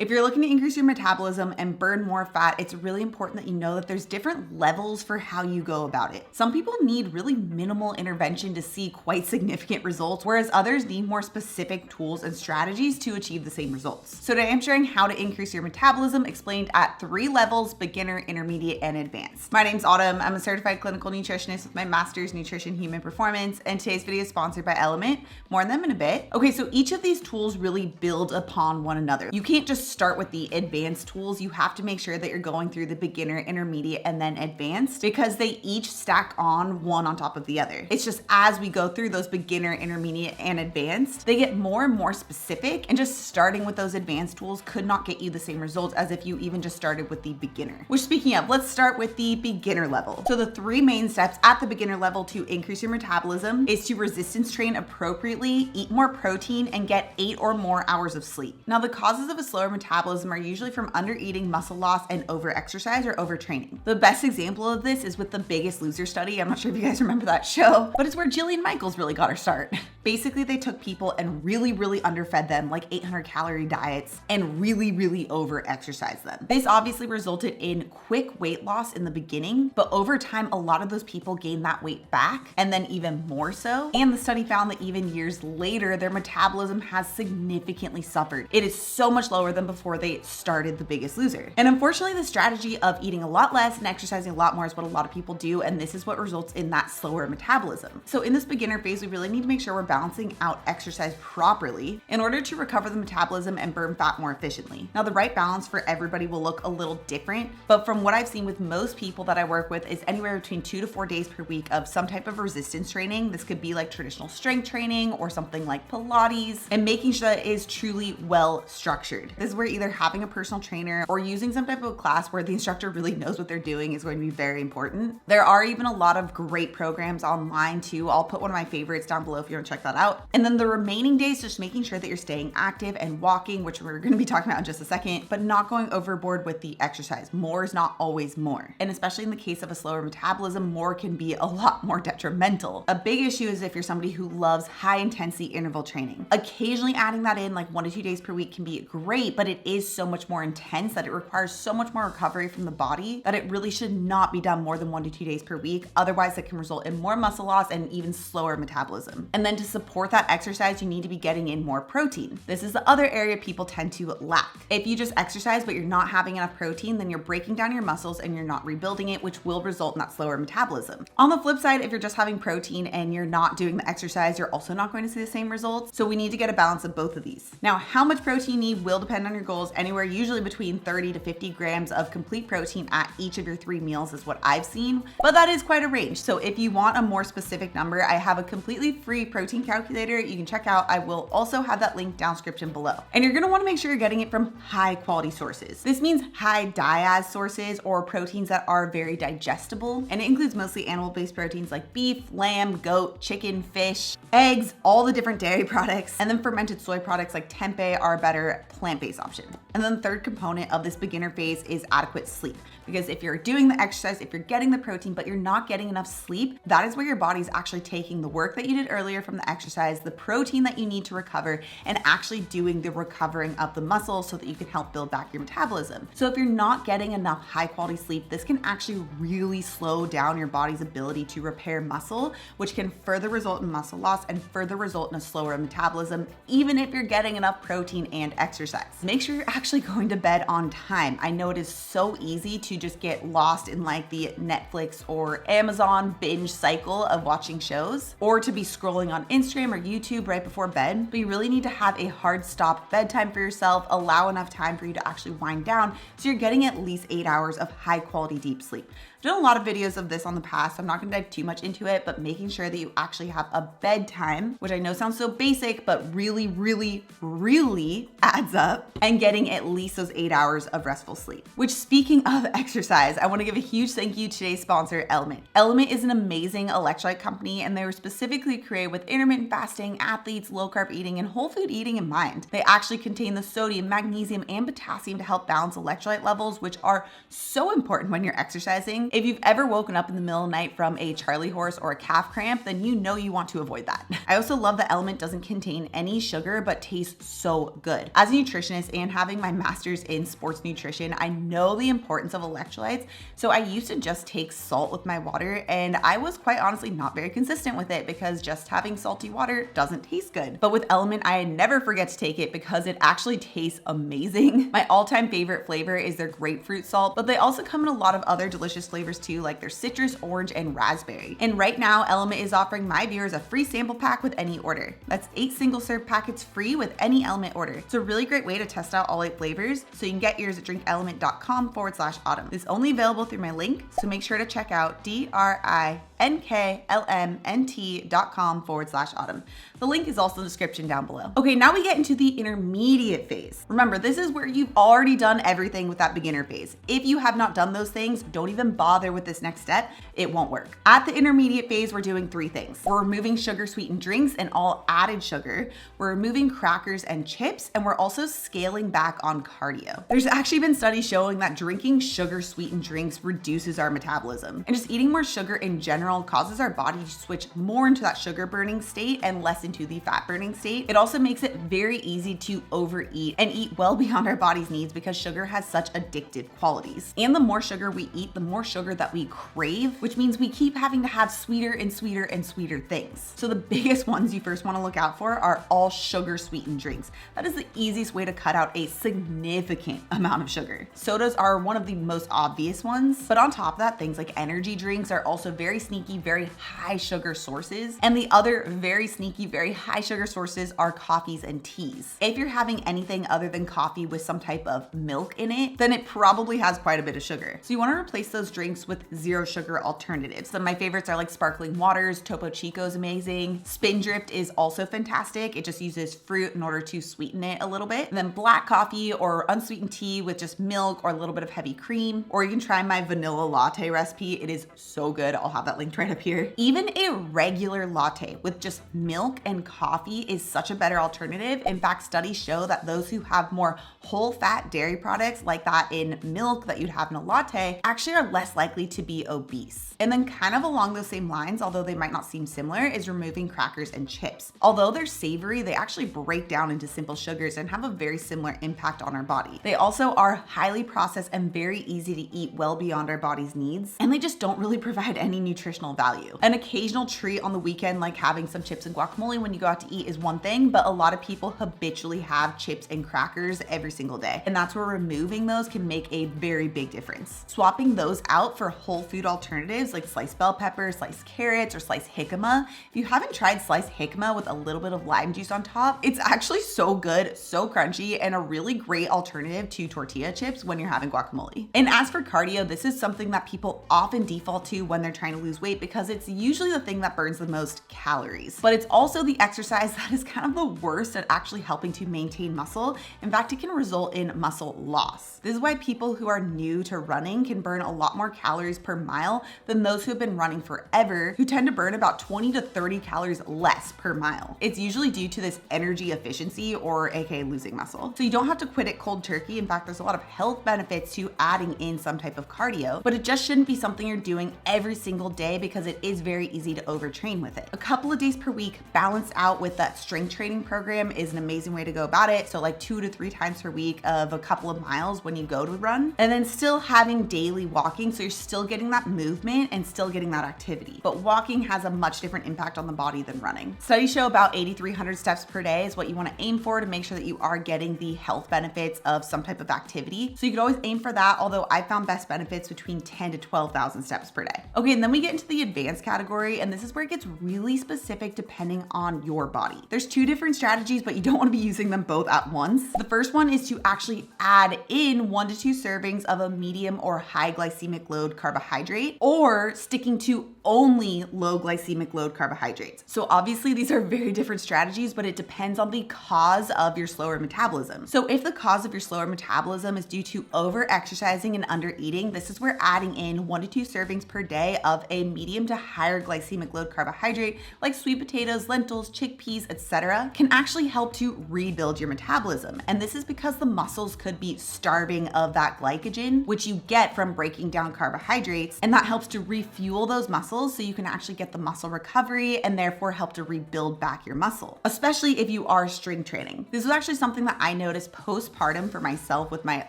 If you're looking to increase your metabolism and burn more fat, it's really important that you know that there's different levels for how you go about it. Some people need really minimal intervention to see quite significant results, whereas others need more specific tools and strategies to achieve the same results. So today I'm sharing how to increase your metabolism explained at 3 levels: beginner, intermediate, and advanced. My name's Autumn. I'm a certified clinical nutritionist with my master's in nutrition human performance, and today's video is sponsored by Element. More on them in a bit. Okay, so each of these tools really build upon one another. You can't just start with the advanced tools. You have to make sure that you're going through the beginner, intermediate, and then advanced, because they each stack on one on top of the other. It's just as we go through those beginner, intermediate, and advanced, they get more and more specific, and just starting with those advanced tools could not get you the same results as if you even just started with the beginner. Which, speaking of, let's start with the beginner level. So the 3 main steps at the beginner level to increase your metabolism is to resistance train appropriately, eat more protein, and get 8 or more hours of sleep. Now, the causes of a slower metabolism are usually from undereating, muscle loss, and overexercise or overtraining. The best example of this is with the Biggest Loser study. I'm not sure if you guys remember that show, but it's where Jillian Michaels really got her start. Basically, they took people and really underfed them, like 800 calorie diets, and really over-exercised them. This obviously resulted in quick weight loss in the beginning, but over time, a lot of those people gained that weight back, and then even more so. And the study found that even years later, their metabolism has significantly suffered. It is so much lower than before they started The Biggest Loser. And unfortunately, the strategy of eating a lot less and exercising a lot more is what a lot of people do, and this is what results in that slower metabolism. So in this beginner phase, we really need to make sure we're balancing out exercise properly in order to recover the metabolism and burn fat more efficiently. Now, the right balance for everybody will look a little different, but from what I've seen with most people that I work with is anywhere between 2 to 4 days per week of some type of resistance training. This could be like traditional strength training or something like Pilates, and making sure that it is truly well structured. This is where either having a personal trainer or using some type of class where the instructor really knows what they're doing is going to be very important. There are even a lot of great programs online too. I'll put one of my favorites down below if you want to check that out. And then the remaining days, just making sure that you're staying active and walking, which we're going to be talking about in just a second, but not going overboard with the exercise. More is not always more. And especially in the case of a slower metabolism, more can be a lot more detrimental. A big issue is if you're somebody who loves high intensity interval training. Occasionally adding that in like 1 to 2 days per week can be great, but it is so much more intense that it requires so much more recovery from the body that it really should not be done more than 1 to 2 days per week. Otherwise, it can result in more muscle loss and even slower metabolism. And then to support that exercise, you need to be getting in more protein. This is the other area people tend to lack. If you just exercise but you're not having enough protein, then you're breaking down your muscles and you're not rebuilding it, which will result in that slower metabolism. On the flip side, if you're just having protein and you're not doing the exercise, you're also not going to see the same results. So we need to get a balance of both of these. Now, how much protein you need will depend on your goals. Anywhere usually between 30 to 50 grams of complete protein at each of your 3 meals is what I've seen, but that is quite a range. So if you want a more specific number, I have a completely free protein calculator you can check out. I will also have that link down description below. And you're gonna wanna make sure you're getting it from high quality sources. This means high diaz sources or proteins that are very digestible, and it includes mostly animal-based proteins like beef, lamb, goat, chicken, fish, eggs, all the different dairy products, and then fermented soy products like tempeh are a better plant-based option. And then the third component of this beginner phase is adequate sleep. Because if you're doing the exercise, if you're getting the protein, but you're not getting enough sleep, that is where your body's actually taking the work that you did earlier from the exercise, the protein that you need to recover, and actually doing the recovering of the muscle so that you can help build back your metabolism. So if you're not getting enough high quality sleep, this can actually really slow down your body's ability to repair muscle, which can further result in muscle loss and further result in a slower metabolism, even if you're getting enough protein and exercise. Make sure you're actually going to bed on time. I know it is so easy to just get lost in like the Netflix or Amazon binge cycle of watching shows, or to be scrolling on Instagram or YouTube right before bed, but you really need to have a hard stop bedtime for yourself, allow enough time for you to actually wind down so you're getting at least 8 hours of high quality deep sleep. I've done a lot of videos of this on the past. I'm not gonna dive too much into it, but making sure that you actually have a bedtime, which I know sounds so basic, but really adds up, and getting at least those 8 hours of restful sleep. Which, speaking of exercise, I wanna give a huge thank you to today's sponsor, Element. Element is an amazing electrolyte company, and they were specifically created with intermittent fasting, athletes, low carb eating, and whole food eating in mind. They actually contain the sodium, magnesium, and potassium to help balance electrolyte levels, which are so important when you're exercising. If you've ever woken up in the middle of the night from a Charlie horse or a calf cramp, then you know you want to avoid that. I also love that Element doesn't contain any sugar, but tastes so good. As a nutritionist and having my master's in sports nutrition, I know the importance of electrolytes. So I used to just take salt with my water, and I was quite honestly not very consistent with it because just having salty water doesn't taste good. But with Element, I never forget to take it because it actually tastes amazing. My all-time favorite flavor is their grapefruit salt, but they also come in a lot of other delicious flavors too, like their citrus, orange, and raspberry. And right now, Element is offering my viewers a free sample pack with any order. That's 8 single-serve packets free with any Element order. It's a really great way to test out all 8 flavors, so you can get yours at drinkelement.com/autumn. It's only available through my link, so make sure to check out drinklmnt.com/autumn. The link is also in the description down below. Okay, now we get into the intermediate phase. Remember, this is where you've already done everything with that beginner phase. If you have not done those things, don't even bother with this next step. It won't work. At the intermediate phase, we're doing 3 things. We're removing sugar-sweetened drinks and all added sugar. We're removing crackers and chips, and we're also scaling back on cardio. There's actually been studies showing that drinking sugar-sweetened drinks reduces our metabolism. And just eating more sugar in general causes our body to switch more into that sugar burning state and less into the fat burning state. It also makes it very easy to overeat and eat well beyond our body's needs because sugar has such addictive qualities. And the more sugar we eat, the more sugar that we crave, which means we keep having to have sweeter and sweeter and sweeter things. So the biggest ones you first want to look out for are all sugar sweetened drinks. That is the easiest way to cut out a significant amount of sugar. Sodas are one of the most obvious ones, but on top of that, things like energy drinks are also very sneaky, very high sugar sources. And the other very sneaky, very high sugar sources are coffees and teas. If you're having anything other than coffee with some type of milk in it, then it probably has quite a bit of sugar. So you want to replace those drinks with zero sugar alternatives. So my favorites are like sparkling waters, Topo Chico is amazing. Spindrift is also fantastic. It just uses fruit in order to sweeten it a little bit. And then black coffee or unsweetened tea with just milk or a little bit of heavy cream. Or you can try my vanilla latte recipe. It is so good. I'll have that linked right up here. Even a regular latte with just milk and coffee is such a better alternative. In fact, studies show that those who have more whole fat dairy products like that in milk that you'd have in a latte actually are less likely to be obese. And then kind of along those same lines, although they might not seem similar, is removing crackers and chips. Although they're savory, they actually break down into simple sugars and have a very similar impact on our body. They also are highly processed and very easy to eat well beyond our body's needs, and they just don't really provide any nutritional value. An occasional treat on the weekend, like having some chips and guacamole when you go out to eat, is one thing, but a lot of people habitually have chips and crackers every single day. And that's where removing those can make a very big difference. Swapping those out for whole food alternatives like sliced bell pepper, sliced carrots, or sliced jicama. If you haven't tried sliced jicama with a little bit of lime juice on top, it's actually so good, so crunchy, and a really great alternative to tortilla chips when you're having guacamole. And as for cardio, this is something that people often default to when they're trying to lose weight because it's usually the thing that burns the most calories. But it's also the exercise that is kind of the worst at actually helping to maintain muscle. In fact, it can result in muscle loss. This is why people who are new to running can burn a lot more calories per mile than those who have been running forever, who tend to burn about 20 to 30 calories less per mile. It's usually due to this energy efficiency, or aka losing muscle. So you don't have to quit it cold turkey. In fact, there's a lot of health benefits to adding in some type of cardio, but it just shouldn't be something you're doing every single day because it is very easy to overtrain with it. A couple of days per week balanced out with that strength training program is an amazing way to go about it. So like 2 to 3 times per week of a couple of miles when you go to run, and then still having daily walking. So you're still getting that movement and still getting that activity. But walking has a much different impact on the body than running. Studies show about 8,300 steps per day is what you want to aim for to make sure that you are getting the health benefits of some type of activity. So you could always aim for that, although I found best benefits between 10 to 12,000 steps per day. Okay, and then we get into the advanced category, and this is where it gets really specific depending on your body. There's 2 different strategies, but you don't want to be using them both at once. The first one is to actually add in 1 to 2 servings of a medium or high glycemic load carbohydrate, or sticking to only low glycemic load carbohydrates. So obviously these are very different strategies, but it depends on the cause of your slower metabolism. So if the cause of your slower metabolism is due to over exercising and under eating, this is where adding in 1 to 2 servings per day of a medium to higher glycemic load carbohydrate like sweet potatoes, lentils, chickpeas, etc. can actually help to rebuild your metabolism. And this is because the muscles could be starving of that glycogen, which you get from breaking down carbohydrates, and that helps to refuel those muscles so you can actually get the muscle recovery and therefore help to rebuild back your muscle, especially if you are strength training. This was actually something that I noticed postpartum for myself with my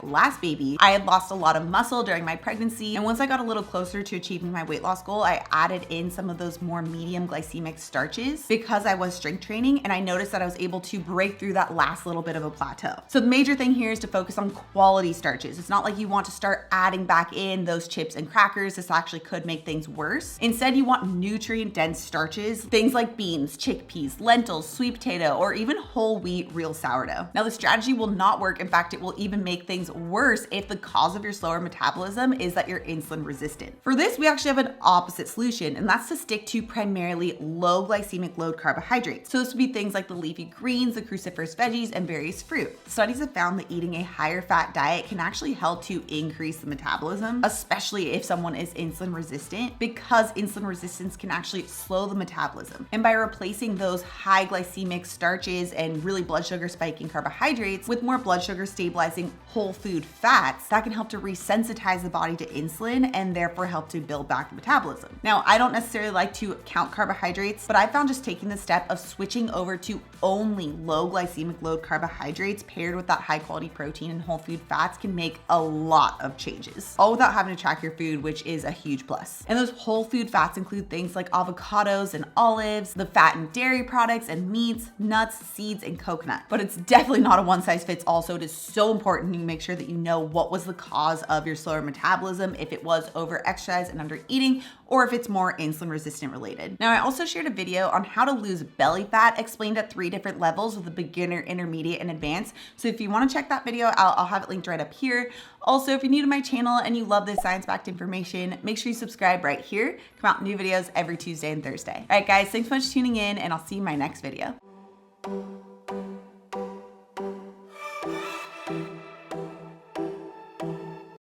last baby. I had lost a lot of muscle during my pregnancy, and once I got a little closer to achieving my weight loss goal, I added in some of those more medium glycemic starches because I was strength training, and I noticed that I was able to break through that last little bit of a plateau. So the major thing here is to focus on quality starches. It's not like you want to start adding back in those chips and crackers. This actually could make things worse. Instead, you want nutrient dense starches, things like beans, chickpeas, lentils, sweet potato, or even whole wheat real sourdough. Now, the strategy will not work. In fact, it will even make things worse if the cause of your slower metabolism is that you're insulin resistant. For this, we actually have an opposite solution, and that's to stick to primarily low glycemic load carbohydrates. So this would be things like the leafy greens, the cruciferous veggies, and various fruit. Studies have found that eating a higher fat diet can actually help to increase the metabolism, especially if someone is insulin resistant, because insulin resistance can actually slow the metabolism. And by replacing those high glycemic starches and really blood sugar spiking carbohydrates with more blood sugar stabilizing whole food fats, that can help to resensitize the body to insulin and therefore help to build back the metabolism. Now, I don't necessarily like to count carbohydrates, but I found just taking the step of switching over to only low glycemic load carbohydrates paired with that high quality protein and whole food fats can make a lot of changes, all without having to track your food, which is a huge plus. And those whole food fats include things like avocados and olives, the fat and dairy products and meats, nuts, seeds, and coconut. But it's definitely not a one size fits all, so it is so important you make sure that you know what was the cause of your slower metabolism, if it was over exercise and under eating, or if it's more insulin resistant related. Now, I also shared a video on how to lose belly fat explained at 3 different levels with a beginner, intermediate, and advanced. So if you want to check that video out, I'll have it linked right up here. Also, if you're new to my channel and you love this science-backed information, make sure you subscribe right here. Come out new videos every Tuesday and Thursday. All right, guys, thanks so much for tuning in, and I'll see you in my next video.